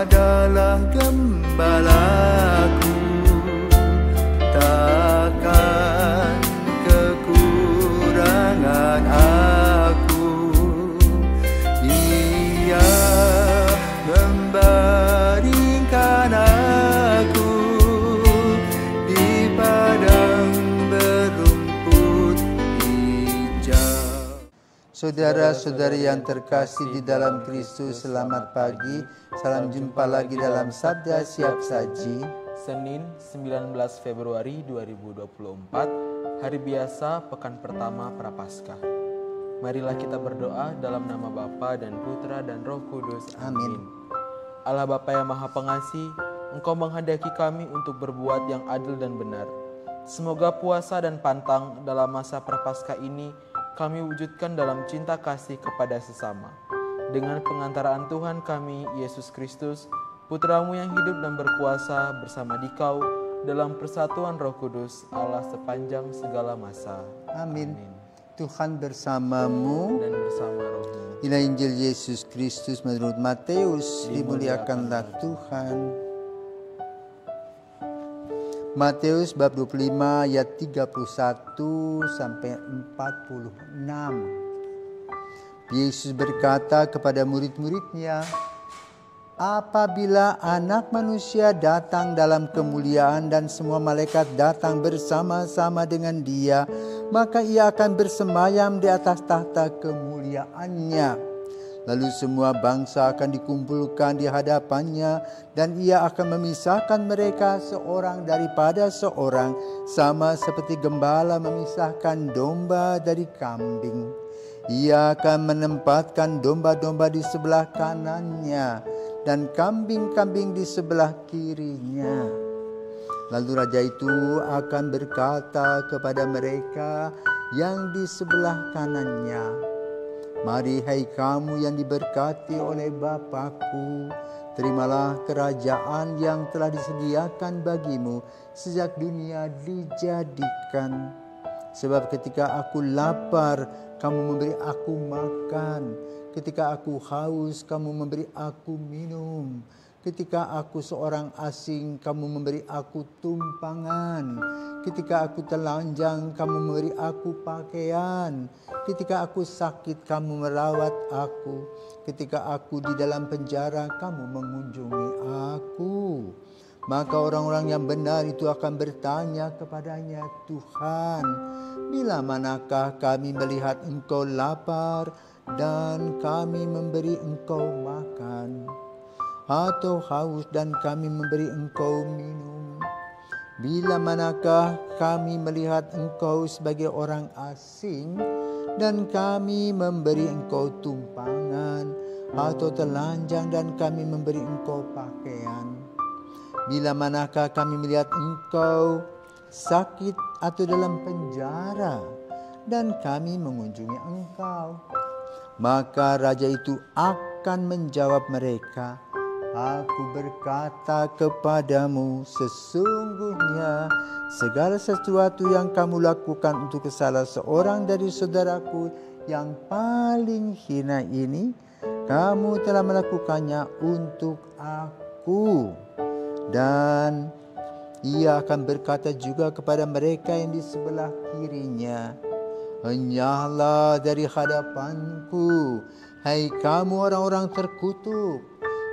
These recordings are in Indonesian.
adalah gembalaku, takkan kekurangan aku. Ia membaringkan aku di padang berumput hijau. Saudara-saudari yang terkasih di dalam Kristus, selamat pagi. Salam jumpa lagi dalam Sabda Siap Saji. Senin 19 Februari 2024, hari biasa pekan pertama Prapaskah. Marilah kita berdoa dalam nama Bapa dan Putra dan Roh Kudus. Amin. Allah Bapa yang Maha Pengasih, Engkau menghendaki kami untuk berbuat yang adil dan benar. Semoga puasa dan pantang dalam masa Prapaskah ini kami wujudkan dalam cinta kasih kepada sesama. Dengan pengantaraan Tuhan kami, Yesus Kristus, Putramu yang hidup dan berkuasa bersama Dikau dalam persatuan Roh Kudus, Allah sepanjang segala masa. Amin. Tuhan bersamamu Dan bersama rohmu. Inilah Injil Yesus Kristus menurut Matius. Dimuliakanlah Tuhan. Matius bab 25 ayat 31 sampai 46. Yesus berkata kepada murid-muridnya, apabila Anak Manusia datang dalam kemuliaan dan semua malaikat datang bersama-sama dengan Dia, maka Ia akan bersemayam di atas tahta kemuliaannya. Lalu semua bangsa akan dikumpulkan di hadapannya, dan Ia akan memisahkan mereka seorang daripada seorang, sama seperti gembala memisahkan domba dari kambing. Ia akan menempatkan domba-domba di sebelah kanannya dan kambing-kambing di sebelah kirinya. Lalu raja itu akan berkata kepada mereka yang di sebelah kanannya, mari hai kamu yang diberkati oleh Bapa-Ku, terimalah kerajaan yang telah disediakan bagimu sejak dunia dijadikan. Sebab ketika aku lapar, kamu memberi aku makan. Ketika aku haus, kamu memberi aku minum. Ketika aku seorang asing, kamu memberi aku tumpangan. Ketika aku telanjang, kamu memberi aku pakaian. Ketika aku sakit, kamu merawat aku. Ketika aku di dalam penjara, kamu mengunjungi aku. Maka orang-orang yang benar itu akan bertanya kepadanya, Tuhan, bila manakah kami melihat Engkau lapar dan kami memberi Engkau makan, atau haus dan kami memberi Engkau minum? Bila manakah kami melihat Engkau sebagai orang asing dan kami memberi Engkau tumpangan, atau telanjang dan kami memberi Engkau pakaian? Bila manakah kami melihat Engkau sakit atau dalam penjara dan kami mengunjungi Engkau? Maka raja itu akan menjawab mereka, aku berkata kepadamu, sesungguhnya segala sesuatu yang kamu lakukan untuk salah seorang dari saudaraku yang paling hina ini, kamu telah melakukannya untuk aku. Dan Ia akan berkata juga kepada mereka yang di sebelah kirinya, enyahlah dari hadapanku, hai kamu orang-orang terkutuk,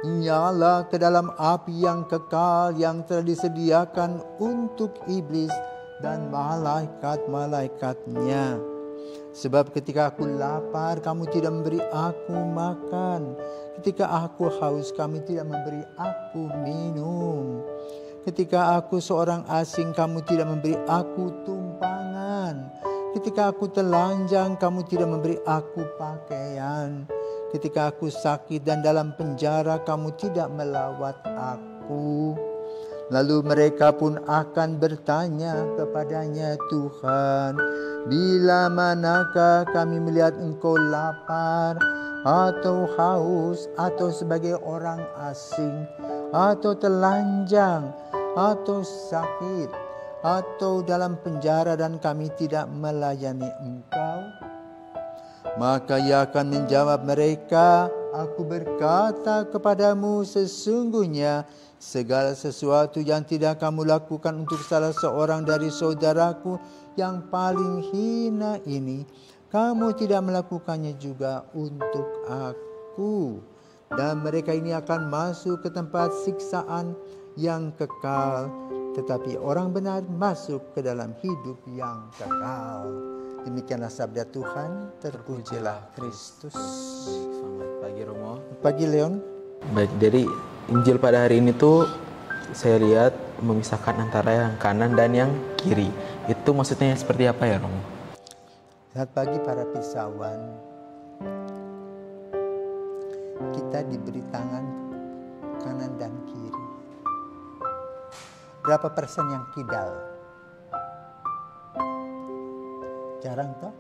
nyala ke dalam api yang kekal yang telah disediakan untuk iblis dan malaikat-malaikatnya. Sebab ketika aku lapar, kamu tidak memberi aku makan. Ketika aku haus, kamu tidak memberi aku minum. Ketika aku seorang asing, kamu tidak memberi aku tumpangan. Ketika aku telanjang, kamu tidak memberi aku pakaian. Ketika aku sakit dan dalam penjara, kamu tidak melawat aku. Lalu mereka pun akan bertanya kepadanya, Tuhan, bila manakah kami melihat Engkau lapar atau haus atau sebagai orang asing atau telanjang atau sakit atau dalam penjara dan kami tidak melayani Engkau? Maka Ia akan menjawab mereka, Aku berkata kepadamu, sesungguhnya segala sesuatu yang tidak kamu lakukan untuk salah seorang dari saudaraku yang paling hina ini, kamu tidak melakukannya juga untuk aku. Dan mereka ini akan masuk ke tempat siksaan yang kekal, tetapi orang benar masuk ke dalam hidup yang kekal. Demikianlah sabda Tuhan. Terpujilah Kristus. Selamat pagi Romo. Pagi Leon. Baik, dari Injil pada hari ini tuh saya lihat memisahkan antara yang kanan dan yang kiri. Itu maksudnya seperti apa ya Romo? Selamat pagi para pisawan. Kita diberi tangan kanan dan kiri. Berapa persen yang kidal? Jarang toh?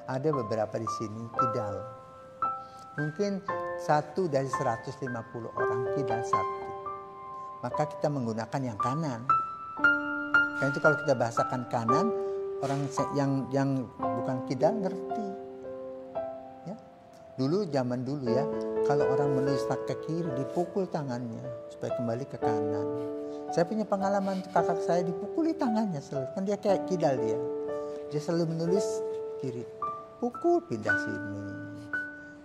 Ada beberapa di sini kidal. Mungkin 1 dari 150 orang kidal 1. Maka kita menggunakan yang kanan. Karena itu kalau kita bahasakan kanan, orang yang bukan kidal ngerti. Ya. Zaman dulu ya, kalau orang menulis ke kiri dipukul tangannya supaya kembali ke kanan. Saya punya pengalaman kakak saya dipukuli tangannya selalu. Kan dia kayak kidal dia. Dia selalu menulis kiri. Pukul pindah sini.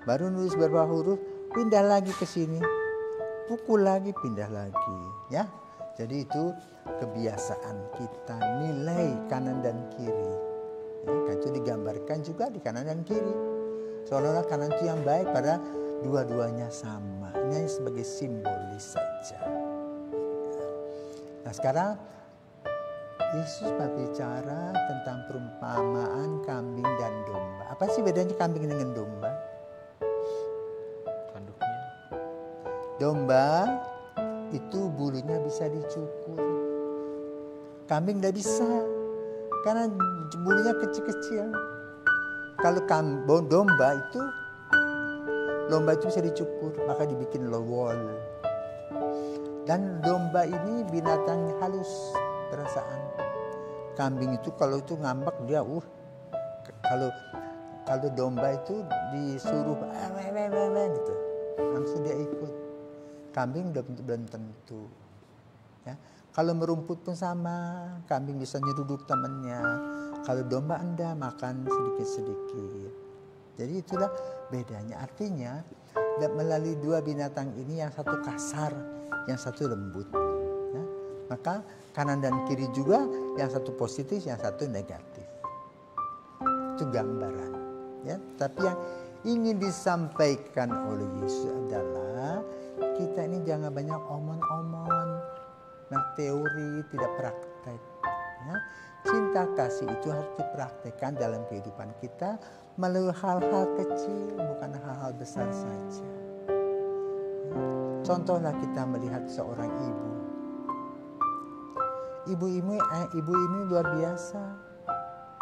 Baru nulis beberapa huruf, pindah lagi ke sini. Pukul lagi, pindah lagi. Ya. Jadi itu kebiasaan kita, nilai kanan dan kiri. Ya, itu digambarkan juga di kanan dan kiri. Seolah-olah kanan itu yang baik, pada dua-duanya sama. Ini sebagai simbolis saja. Nah sekarang Yesus berbicara tentang perumpamaan kambing dan domba. Apa sih bedanya kambing dengan domba? Tanduknya. Domba itu bulunya bisa dicukur. Kambing tidak bisa karena bulunya kecil-kecil. Kalau domba itu bisa dicukur, maka dibikin lowol. Dan domba ini binatang halus perasaan. Kambing itu kalau itu ngambek dia kalau domba itu disuruh gitu langsung dia ikut. Kambing belum tentu ya. Kalau merumput pun sama, kambing bisa nyeruduk temannya. Kalau domba enggak, makan sedikit-sedikit. Jadi itulah bedanya. Artinya melalui dua binatang ini, yang satu kasar, yang satu lembut ya. Maka kanan dan kiri juga, yang satu positif, yang satu negatif. Itu gambaran. Ya, tapi yang ingin disampaikan oleh Yesus adalah kita ini jangan banyak omong-omong, teori, tidak praktek. Ya. Cinta kasih itu harus dipraktekkan dalam kehidupan kita melalui hal-hal kecil, bukan hal-hal besar saja. Ya. Contohlah kita melihat seorang ibu. Ibu ini luar biasa.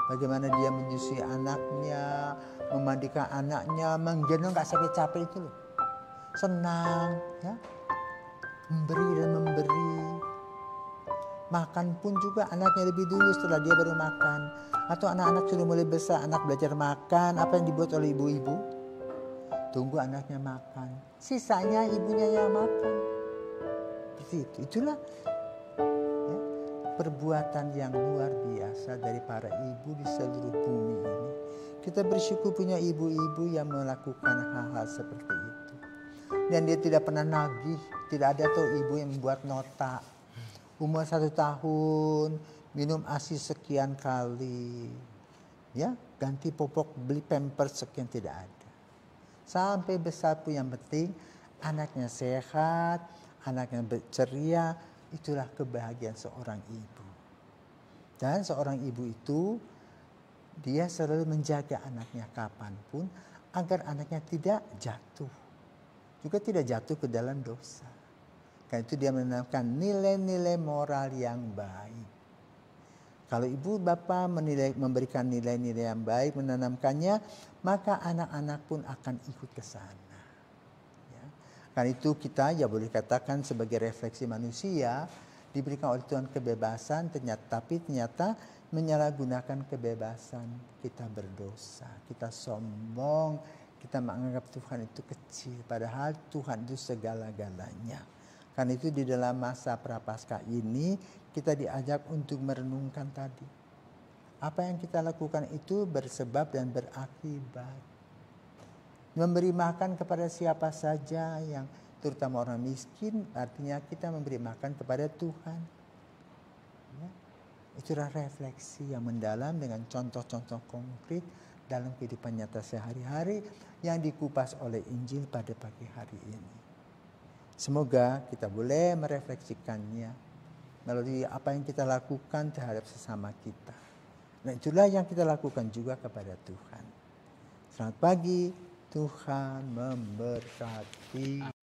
Bagaimana dia menyusui anaknya, memandikan anaknya, menggendong gak sampai capek itu loh. Senang, ya. Memberi dan memberi. Makan pun juga anaknya lebih dulu setelah dia baru makan. Atau anak-anak sudah mulai besar, anak belajar makan. Apa yang dibuat oleh ibu-ibu? Tunggu anaknya makan. Sisanya ibunya yang makan. Seperti itu. Itulah perbuatan yang luar biasa dari para ibu di seluruh bumi ini. Kita bersyukur punya ibu-ibu yang melakukan hal-hal seperti itu. Dan dia tidak pernah nagih. Tidak ada tuh ibu yang membuat nota. Umur 1 tahun, minum ASI sekian kali. Ya, ganti popok, beli pampers sekian, tidak ada. Sampai besar pun yang penting anaknya sehat, anaknya ceria. Itulah kebahagiaan seorang ibu. Dan seorang ibu itu, dia selalu menjaga anaknya kapanpun, agar anaknya tidak jatuh. Juga tidak jatuh ke dalam dosa. Karena itu dia menanamkan nilai-nilai moral yang baik. Kalau ibu bapak memberikan nilai-nilai yang baik, menanamkannya, maka anak-anak pun akan ikut ke sana. Karena itu kita boleh katakan sebagai refleksi manusia diberikan oleh Tuhan kebebasan, tapi ternyata menyalahgunakan kebebasan, kita berdosa, kita sombong, kita menganggap Tuhan itu kecil, padahal Tuhan itu segala-galanya. Karena itu di dalam masa Prapaskah ini kita diajak untuk merenungkan tadi. Apa yang kita lakukan itu bersebab dan berakibat. Memberi makan kepada siapa saja, yang terutama orang miskin, artinya kita memberi makan kepada Tuhan. Ya. Itulah refleksi yang mendalam dengan contoh-contoh konkret dalam kehidupan nyata sehari-hari yang dikupas oleh Injil pada pagi hari ini. Semoga kita boleh merefleksikannya melalui apa yang kita lakukan terhadap sesama kita. Nah, itulah yang kita lakukan juga kepada Tuhan. Selamat pagi, Tuhan memberkati.